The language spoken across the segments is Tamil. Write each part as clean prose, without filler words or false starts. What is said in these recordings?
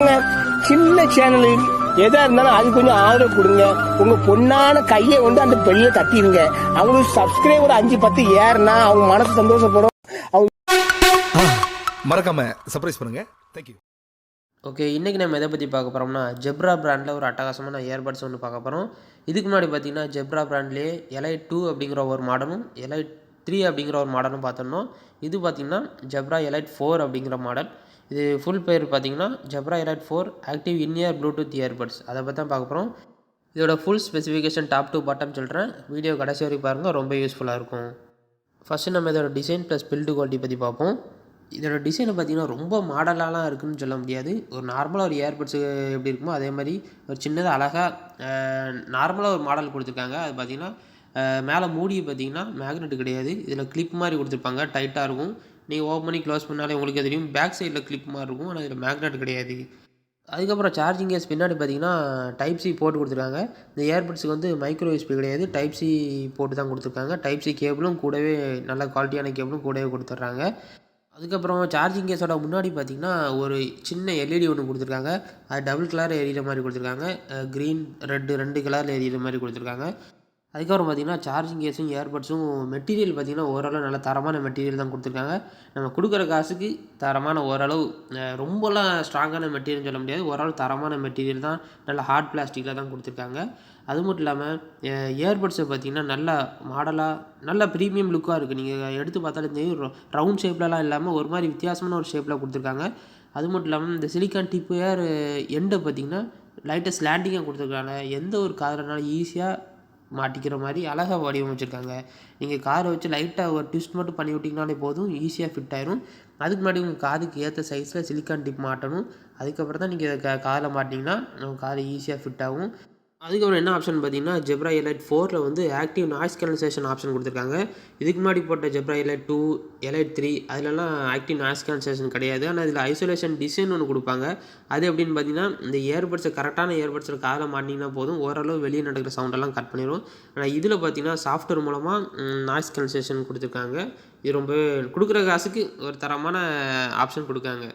சின்ன சேனலு எதா இருந்தாலும் அது கொஞ்சம் ஆதரவு கொடுங்க. உங்க பொண்ணான கையை கொண்டு அந்த பெல்ல தட்டிடுங்க. அவங்களுக்கு சப்ஸ்கிரைபர் 5-10 ஏறுனா அவங்க மனசு சந்தோஷப்படும். அவங்க மறக்காம சர்ப்ரைஸ் பண்ணுங்க. தேங்க்யூ. ஓகே, இன்றைக்கி நம்ம எதை பற்றி பார்க்க போகிறோம்னா ஜெப்ரா பிராண்டில் ஒரு அட்டகாசமான இயர்பட்ஸ் ஒன்று பார்க்க போகிறோம். இதுக்கு முன்னாடி பார்த்தீங்கன்னா ஜெப்ரா பிராண்ட்லேயே எலைட் 2 அப்படிங்கிற ஒரு மாடலும் எலைட் 3 அப்படிங்கிற ஒரு மாடலும் பார்த்தோம். இது பார்த்திங்கன்னா ஜெப்ரா எலைட் 4 அப்படிங்கிற மாடல். இது ஃபுல் பேர் பார்த்தீங்கன்னா zebra elite 4 active in ear Bluetooth earbuds. அதை பற்றி தான் பார்க்க போகிறோம். இதோட full specification top to bottom சொல்கிறேன். வீடியோ கடைசி வரைக்கும் பாருங்கள், ரொம்ப யூஸ்ஃபுல்லாக இருக்கும். ஃபஸ்ட்டு நம்ம இதோட டிசைன் ப்ளஸ் பில்டு குவாலிட்டி பற்றி பார்ப்போம். இதோட டிசைனை பார்த்திங்கன்னா ரொம்ப மாடலாலாம் இருக்குதுன்னு சொல்ல முடியாது. ஒரு நார்மலாக ஒரு இயர்பட்ஸு எப்படி இருக்குமோ அதே மாதிரி ஒரு சின்னதாக அழகாக நார்மலாக ஒரு மாடல் கொடுத்துருக்காங்க. அது பார்த்திங்கன்னா மேலே மூடி பார்த்திங்கன்னா மேக்னெட் கிடையாது, இதில் கிளிப் மாதிரி கொடுத்துருப்பாங்க. டைட்டாக இருக்கும். நீங்கள் ஓப்பன் பண்ணி க்ளோஸ் பண்ணாலே உங்களுக்கு தெரியும். பேக் சைடில் கிளிப் மாதிரி இருக்கும், ஆனால் இதில் மேக்னெட் கிடையாது. அதுக்கப்புறம் சார்ஜிங் கேஸ் பின்னாடி பார்த்திங்கன்னா டைப் சி போட்டு கொடுத்துருக்காங்க. இந்த இயர்பட்ஸுக்கு வந்து மைக்ரோ யூஎஸ்பி கிடையாது, டைப் சி போட்டு தான் கொடுத்துருக்காங்க. டைப் சி கேபிளும் கூடவே நல்ல குவாலிட்டியான கேபிளும் கூடவே கொடுத்துட்றாங்க. அதுக்கப்புறம் சார்ஜிங் கேஸோட முன்னாடி பார்த்திங்கன்னா ஒரு சின்ன எல்இடி ஒன்று கொடுத்துருக்காங்க. அது டபுள் கலர் எரியிற மாதிரி கொடுத்துருக்காங்க. க்ரீன் ரெண்டு கலரில் எரியிற மாதிரி கொடுத்துருக்காங்க. அதுக்கப்புறம் பார்த்திங்கன்னா சார்ஜிங் கேஸும் இயர்பட்ஸும் மெட்டீரியல் பார்த்திங்கன்னா ஓரளவு நல்ல தரமான மெட்டீரியல் தான் கொடுத்துருக்காங்க. நம்ம கொடுக்குற காசுக்கு தரமான ஓரளவு ரொம்பலாம் ஸ்ட்ராங்கான மெட்டீரியல் சொல்ல முடியாது, ஓரளவு தரமான மெட்டீரியல் தான். நல்ல ஹார்ட் பிளாஸ்டிக்கில் தான் கொடுத்துருக்காங்க. அது மட்டும் இல்லாமல் இயர்பட்ஸை பார்த்திங்கன்னா நல்லா மாடலாக நல்ல ப்ரீமியம் லுக்காக இருக்குது. நீங்கள் எடுத்து பார்த்தாலே தெரியும், ரவுண்ட் ஷேப்லலாம் இல்லாமல் ஒரு மாதிரி வித்தியாசமான ஒரு ஷேப்பில் கொடுத்துருக்காங்க. அது மட்டும் இல்லாமல் இந்த சிலிக்கான் டிப்பு எண்டை பார்த்திங்கன்னா லைட்டாக ஸ்லாண்டிங்காக கொடுத்துருக்காங்க. எந்த ஒரு காதலனாலும் ஈஸியாக மாட்டிக்கிற மாதிரி அழகாக வடிவமைச்சிருக்காங்க. நீங்கள் காரை வச்சு லைட்டாக ஒரு ட்விஸ்ட் மட்டும் பண்ணி விட்டிங்கனாலே போதும், ஈஸியாக ஃபிட் ஆயிரும். அதுக்கு முன்னாடி உங்கள் காதுக்கு ஏற்ற சைஸில் சிலிக்கான் டிப் மாட்டணும். அதுக்கப்புறம் தான் நீங்கள் காதில் மாட்டிங்கன்னா உங்கள் காது ஈஸியாக ஃபிட் ஆகும். அதுக்கப்புறம் என்ன ஆப்ஷன் பார்த்தீங்கன்னா ஜெப்ரா எலைட் 4 வந்து ஆக்டிவ் நாய்ஸ் கேன்சலேஷன் ஆப்ஷன் கொடுத்துருக்காங்க. இதுக்கு முன்னாடி போட்ட ஜெப்ரா எலைட் 2, எலைட் 3 அதிலலாம் ஆக்டிவ் நாய்ஸ் கேன்சலேஷன் கிடையாது. ஆனால் இதில் ஐசோலேஷன் டிசைன் ஒன்று கொடுப்பாங்க. அது எப்படின்னு பார்த்தீங்கன்னா இந்த இயர்பட்ஸை கரெக்டான இயர்பட்ஸில் காதில் மாட்டிங்கன்னா போதும், ஓரளவு வெளியே நடக்கிற சவுண்டெல்லாம் கட் பண்ணிடும். ஆனால் இதில் பார்த்தீங்கன்னா சாஃப்ட்வேர் மூலமாக நாய்ஸ் கேன்சலேஷன் கொடுத்துருக்காங்க. இது ரொம்ப கொடுக்குற காசுக்கு ஒரு தரமான ஆப்ஷன் கொடுக்காங்க.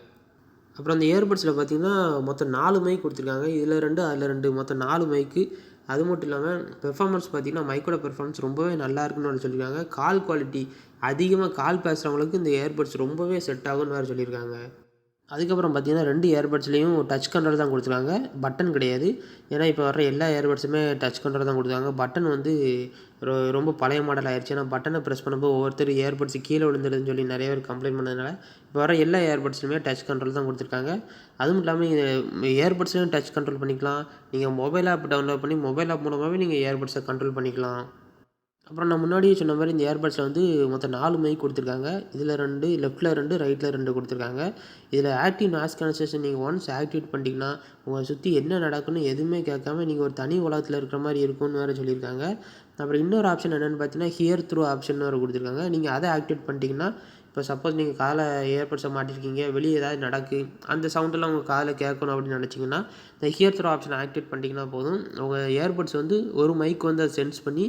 அப்புறம் அந்த இயர்பட்ஸில் பார்த்திங்கன்னா மொத்தம் 4 மைக் கொடுத்துருக்காங்க. இதில் 2 அதில் 2 மொத்தம் 4 மைக்கு. அது மட்டும் இல்லாமல் பெர்ஃபார்மன்ஸ் பார்த்திங்கன்னா மைக்கோட பெர்ஃபார்மன்ஸ் ரொம்பவே நல்லா இருக்குன்னு சொல்லியிருக்காங்க. கால் குவாலிட்டி அதிகமாக கால் பேசுகிறவங்களுக்கு இந்த இயர்பட்ஸ் ரொம்பவே செட் ஆகும்னு வேறு சொல்லியிருக்காங்க. அதுக்கப்புறம் பார்த்திங்கன்னா 2 இயர்பட்ஸ்லேயும் டச் கண்ட்ரோல் தான் கொடுத்துருக்காங்க, பட்டன் கிடையாது. ஏன்னா இப்போ வர எல்லா இயர்பட்ஸுமே டச் கண்ட்ரோல் தான் கொடுத்துருக்காங்க. பட்டன் வந்து ரொம்ப பழைய மாடல் ஆயிடுச்சு. ஏன்னா பட்டனை ப்ரெஸ் பண்ணும்போது ஒவ்வொருத்தர் இயர்பட்ஸ் கீழே விழுந்துடுதுன்னு சொல்லி நிறைய பேர் கம்ப்ளைண்ட் பண்ணதுனால இப்போ வர எல்லா இயர்பட்ஸ்லையுமே டச் கண்ட்ரோல் தான் கொடுத்துருக்காங்க. அதுவும் இல்லாமல் இயர்பட்ஸ்லையும் டச் கண்ட்ரோல் பண்ணிக்கலாம். நீங்கள் மொபைல் ஆப் டவுன்லோட் பண்ணி மொபைல் ஆப் மூலமாகவே நீங்கள் இயர்பட்ஸை கண்ட்ரோல் பண்ணிக்கலாம். அப்புறம் நான் முன்னாடியே சொன்ன மாதிரி இந்த இயர்பட்ஸில் வந்து மொத்தம் 4 மைக் கொடுத்துருக்காங்க. இதில் 2, லெஃப்ட்டில் 2, ரைட்டில் 2 கொடுத்துருக்காங்க. இதில் ஆக்டிவ் நாய்ஸ் கேன்சலேஷன் நீங்கள் ஒன்ஸ் ஆக்டிவேட் பண்ணிட்டீங்கன்னா உங்களை சுற்றி என்ன நடக்குன்னு எதுவுமே கேட்காம நீங்கள் ஒரு தனி உலகத்தில் இருக்கிற மாதிரி இருக்கும்னு வேறு சொல்லியிருக்காங்க. அப்புறம் இன்னொரு ஆப்ஷன் என்னென்னு பார்த்தீங்கன்னா HearThrough ஆப்ஷன் வேறு கொடுத்துருக்காங்க. நீங்கள் அதை ஆக்டிவேட் பண்ணிட்டீங்கன்னா இப்போ சப்போஸ் நீங்கள் காதில் இயர்பட்ஸை மாட்டிருக்கீங்க, வெளியே ஏதாவது நடக்கு, அந்த சவுண்டெல்லாம் உங்கள் காதில் கேட்கணும் அப்படின்னு நினச்சிங்கன்னா இந்த HearThrough ஆப்ஷனை ஆக்டிவேட் பண்ணிட்டீங்கன்னா போதும். உங்கள் இயர்பட்ஸ் வந்து ஒரு மைக் வந்து அதை சென்ஸ் பண்ணி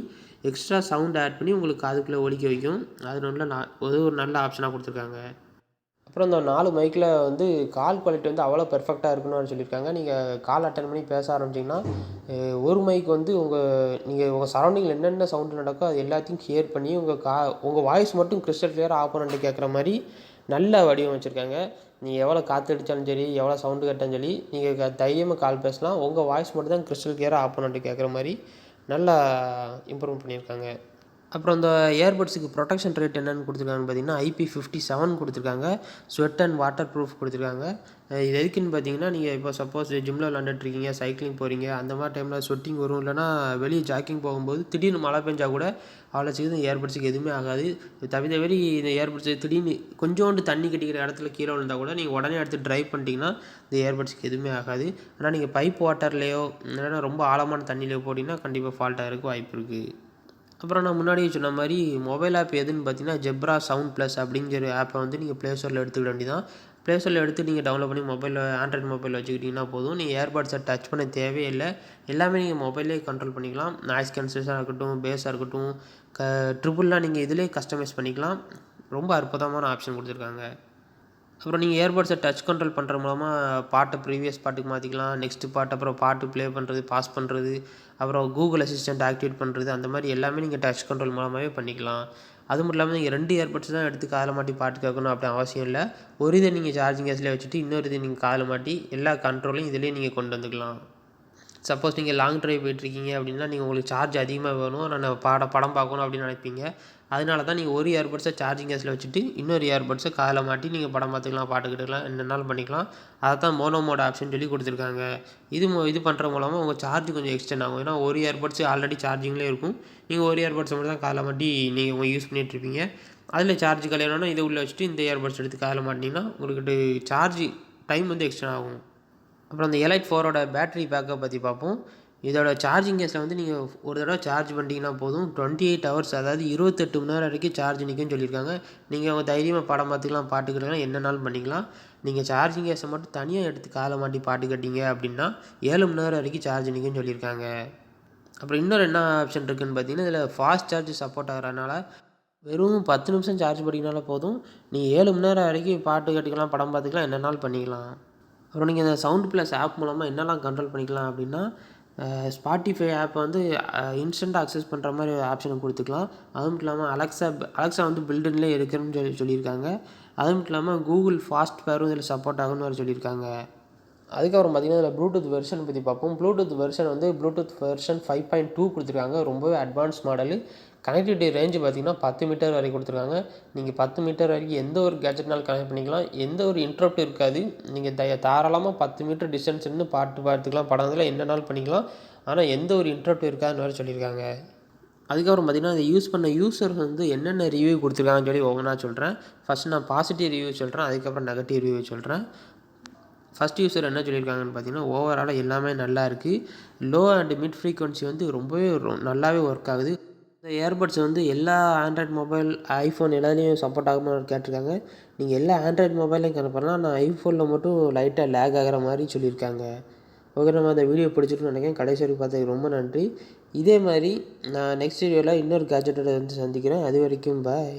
எக்ஸ்ட்ரா சவுண்ட் ஆட் பண்ணி உங்களுக்கு காதுக்குள்ளே ஒலிக்க வைக்கும். அது ஒரு நல்ல ஆப்ஷனாக கொடுத்துருக்காங்க. அப்புறம் இந்த 4 மைக்கில் வந்து கால் குவாலிட்டி வந்து அவ்வளோ பெர்ஃபெக்டாக இருக்குன்னு சொல்லியிருக்காங்க. நீங்கள் கால் அட்டன் பண்ணி பேச ஆரம்பிச்சிங்கன்னா ஒரு மைக் வந்து நீங்கள் உங்கள் சரௌண்டிங்கில் என்னென்ன சவுண்டு நடக்கோ அது எல்லாத்தையும் கிளியர் பண்ணி உங்கள் வாய்ஸ் மட்டும் கிறிஸ்டல் கிளியராக ஆப்போனண்ட்டு கேட்குற மாதிரி நல்ல வடிவமைச்சிருக்காங்க. நீங்கள் எவ்வளோ காற்று அடித்தாலும் சரி, எவ்வளோ சவுண்டு கேட்டாலும் சரி, நீங்கள் தைரியமாக கால் பேசலாம். உங்கள் வாய்ஸ் மட்டும் தான் கிறிஸ்டல் கிளியராக ஆப்போனண்ட்டு கேட்குற மாதிரி நல்லா இம்ப்ரூவ் பண்ணியிருக்காங்க. அப்புறம் இந்த இயர்பட்ஸுக்கு ப்ரொடெக்ஷன் ரேட் என்னென்னு கொடுத்துருக்காங்கன்னு பார்த்தீங்கன்னா IP57 கொடுத்துருக்காங்க. ஸ்வெட் அண்ட் வாட்டர் ப்ரூஃப் கொடுத்துருக்காங்க. இது எதுக்குன்னு பார்த்தீங்கன்னா நீங்கள் இப்போ சப்போஸ் ஜிம்மில் விளாண்டுட்ருக்கீங்க, சைக்கிளிங் போகிறீங்க, அந்த மாதிரி டைமில் ஸ்வெட்டிங் வரும், இல்லைனா வெளியே ஜாக்கிங் போகும்போது திடீர்னு மழை பெஞ்சால் கூட அவ்வளோ சீக்கிரம் இயர்பட்ஸுக்கு எதுவுமே ஆகாது. தவிர இந்த இயர்பட்ஸு திடீர்னு கொஞ்சோண்டு தண்ணி கட்டிக்கிற இடத்துல கீழே விழுந்தால் கூட நீங்கள் உடனே எடுத்து ட்ரைவ் பண்ணிட்டீங்கன்னா இந்த இயர்பட்ஸுக்கு எதுவுமே ஆகாது. ஆனால் நீங்கள் பைப் வாட்டர்லேயோ இல்லைனா ரொம்ப ஆழமான தண்ணியிலையோ போட்டிங்கன்னா கண்டிப்பாக ஃபால்ட் ஆகிறதுக்கு வாய்ப்பு இருக்குது. அப்புறம் நான் முன்னாடியே சொன்ன மாதிரி மொபைல் ஆப் எதுன்னு பார்த்தீங்கன்னா ஜெப்ரா சவுண்ட் ப்ளஸ் அப்படிங்கிற ஆப்பை வந்து நீங்கள் ப்ளே ஸ்டோரில் எடுத்துக்கிட வேண்டியதான். ப்ளே ஸ்டோரில் எடுத்து நீங்கள் டவுன்லோட் பண்ணி ஆண்ட்ராய்டு மொபைலில் வச்சுக்கிட்டிங்கன்னா போதும். நீங்கள் இயர்பட்ஸை டச் பண்ண தேவையே இல்லை, எல்லாமே நீங்கள் மொபைல்லே கண்ட்ரோல் பண்ணிக்கலாம். நாய்ஸ் கேன்சலேஷனாக இருக்கட்டும், பேஸாக இருக்கட்டும், ட்ரிபிள்லாம் நீங்கள் இதிலே கஸ்டமைஸ் பண்ணிக்கலாம். ரொம்ப அற்புதமான ஆப்ஷன் கொடுத்துருக்காங்க. அப்புறம் நீங்கள் இயர்பட்ஸை டச் கண்ட்ரோல் பண்ணுற மூலமாக பாட்டை ப்ரீவியஸ் பாட்டுக்கு மாற்றிக்கலாம், நெக்ஸ்ட்டு பாட்டு, அப்புறம் பாட்டு ப்ளே பண்ணுறது, பாஸ் பண்ணுறது, அப்புறம் கூகுள் அசிஸ்டன்ட் ஆக்டிவேட் பண்ணுறது, அந்த மாதிரி எல்லாமே நீங்கள் டச் கண்ட்ரோல் மூலமாகவே பண்ணிக்கலாம். அது மட்டும் இல்லாமல் நீங்கள் 2 இயர்பட்ஸ் தான் எடுத்து காதில் மாட்டி பாட்டு கேட்கணும் அப்படி அவசியம் இல்லை. ஒரு இதை நீங்கள் சார்ஜிங் கேஸ்லேயே வச்சுட்டு இன்னொரு இதை நீங்கள் காதில் மாட்டி எல்லா கண்ட்ரோலையும் இதிலேயே நீங்கள் கொண்டு வந்துக்கலாம். சப்போஸ் நீங்கள் லாங் ட்ரைவ் போயிட்டுருக்கீங்க அப்படின்னா நீங்கள் உங்களுக்கு சார்ஜ் அதிகமாக வேணும், நான் படம் பார்க்கணும் அப்படின்னு நினைப்பீங்க. அதனால தான் நீங்கள் ஒரு இயர்பட்ஸை சார்ஜிங் கேஸில் வச்சுட்டு இன்னொரு இயர்பட்ஸை காதில் மாட்டி நீங்கள் படம் பார்த்துக்கலாம், பாட்டு கேட்டுக்கலாம், என்னென்னாலும் பண்ணிக்கலாம். அதை தான் மோனோ மோட் ஆப்ஷன் சொல்லி கொடுத்துருக்காங்க. இது பண்ணுற மூலமாக உங்கள் சார்ஜ் கொஞ்சம் எக்ஸ்டெண்ட் ஆகும். ஏன்னா ஒரு இயர்பட்ஸ் ஆல்ரெடி சார்ஜிங்லேயே இருக்கும், நீங்கள் ஒரு இயர்பட்ஸை மட்டும் தான் காதில் மாட்டி நீங்கள் யூஸ் பண்ணிகிட்ருப்பீங்க. அதில் சார்ஜ் கலையணும்னா இதை உள்ளே வச்சுட்டு இந்த இயர்பட்ஸ் எடுத்து காதில் மாட்டிங்கன்னா உங்களுக்கு சார்ஜ் டைம் வந்து எக்ஸ்டெண்ட் ஆகும். அப்புறம் அந்த எலைட் 4ஓட பேட்டரி பேக்கப் பற்றி பார்ப்போம். இதோட சார்ஜிங் கேஸில் வந்து நீங்கள் ஒரு தடவை சார்ஜ் பண்ணிட்டீங்கன்னா போதும் 28 ஹவர்ஸ், அதாவது 28 மணி நேரம் வரைக்கும் சார்ஜ் நிற்கும்னு சொல்லியிருக்காங்க. நீங்கள் அவங்க தைரியமாக படம் பார்த்துக்கலாம், பாட்டு கேட்டுக்கலாம், என்னன்னாலும் பண்ணிக்கலாம். நீங்கள் சார்ஜிங் கேஸை மட்டும் தனியாக எடுத்து காலை மாட்டி பாட்டு கேட்டீங்க அப்படின்னா 7 மணி நேரம் வரைக்கும் சார்ஜ் நிற்கும்னு சொல்லியிருக்காங்க. அப்புறம் இன்னொரு என்ன ஆப்ஷன் இருக்குதுன்னு பார்த்தீங்கன்னா, இதில் ஃபாஸ்ட் சார்ஜ் சப்போர்ட் ஆகிறனால வெறும் 10 நிமிஷம் சார்ஜ் பண்ணிங்கனால போதும், நீங்கள் 7 மணி நேரம் வரைக்கும் பாட்டு கேட்டுக்கலாம், படம் பார்த்துக்கலாம், என்னன்னாலும் பண்ணிக்கலாம். அப்புறம் நீங்கள் இந்த சவுண்ட் ப்ளஸ் ஆப் மூலமாக என்னெல்லாம் கண்ட்ரோல் பண்ணிக்கலாம் அப்படின்னா, ஸ்பாட்டிஃபை ஆப்பை வந்து இன்ஸ்டண்ட்டாக அக்சஸ் பண்ணுற மாதிரி ஆப்ஷனை கொடுத்துக்கலாம். அதுவும் மட்டும் இல்லாமல் அலெக்ஸா வந்து பில்டின்லேயே இருக்குன்னு சொல்லியிருக்காங்க. அதுவும் மட்டும் இல்லாமல் கூகுள் ஃபாஸ்ட் பேரும் இதில் சப்போர்ட் ஆகும்னு வேறு சொல்லியிருக்காங்க. அதுக்கப்புறம் பார்த்திங்கன்னா இதில் ப்ளூடூத் வெர்ஷன் பற்றி பார்ப்போம். ப்ளூடூத் வெர்ஷன் வந்து ப்ளூடூத் வெர்ஷன் 5.2 கொடுத்துருக்காங்க. ரொம்பவே அட்வான்ஸ் மாடலு. கனெக்டிவிட்டி ரேஞ்சு பார்த்திங்கன்னா 10 மீட்டர் வரைக்கும் கொடுத்துருக்காங்க. நீங்கள் 10 மீட்டர் வரைக்கும் எந்த ஒரு கேஜெட்னாலும் கனெக்ட் பண்ணிக்கலாம், எந்த ஒரு இன்ட்ரப்ட் இருக்காது. நீங்கள் தாராளமாக 10 மீட்டர் டிஸ்டன்ஸ் இருந்து பாட்டு பார்த்துக்கலாம், படத்தில் என்னன்னாலும் பண்ணிக்கலாம். ஆனால் எந்த ஒரு இன்ட்ரப்ட் இருக்காதுன்னு வேறு சொல்லியிருக்காங்க. அதுக்கப்புறம் பார்த்திங்கன்னா அதை யூஸ் பண்ண யூஸர் வந்து என்னென்ன ரிவ்யூ கொடுத்துருக்காங்கன்னு சொல்லி ஒவ்வொன்றா சொல்கிறேன். ஃபஸ்ட் நான் பாசிட்டிவ் ரிவ்யூ சொல்கிறேன், அதுக்கப்புறம் நெகட்டிவ் ரிவ்யூ சொல்கிறேன். ஃபஸ்ட் யூஸர் என்ன சொல்லியிருக்காங்கன்னு பார்த்தீங்கன்னா, ஓவராலாக எல்லாமே நல்லா இருக்குது. லோ அண்ட் மிட் ஃப்ரீக்வன்சி வந்து ரொம்பவே நல்லாவே ஒர்க் ஆகுது. இந்த இயர்பட்ஸ் வந்து எல்லா ஆண்ட்ராய்ட் மொபைல், ஐஃபோன் எல்லாத்துலேயும் சப்போர்ட் ஆகுமான்னு கேட்டிருக்காங்க. நீங்கள் எல்லா ஆண்ட்ராய்ட் மொபைல்லையும் கனெக்ட் பண்ணலாம், ஆனால் ஐஃபோனில் மட்டும் லைட்டாக லேக் ஆகிற மாதிரி சொல்லியிருக்காங்க. ஓகே, நம்ம அந்த வீடியோ பிடிச்சிட்டுன்னு நினைக்கிறேன். கடைசி வரைக்கும் பார்த்ததுக்கு ரொம்ப நன்றி. இதே மாதிரி நான் நெக்ஸ்ட் வீடியோவில் இன்னொரு கேஜெட்டோட வந்து சந்திக்கிறேன். அது வரைக்கும் பாய்.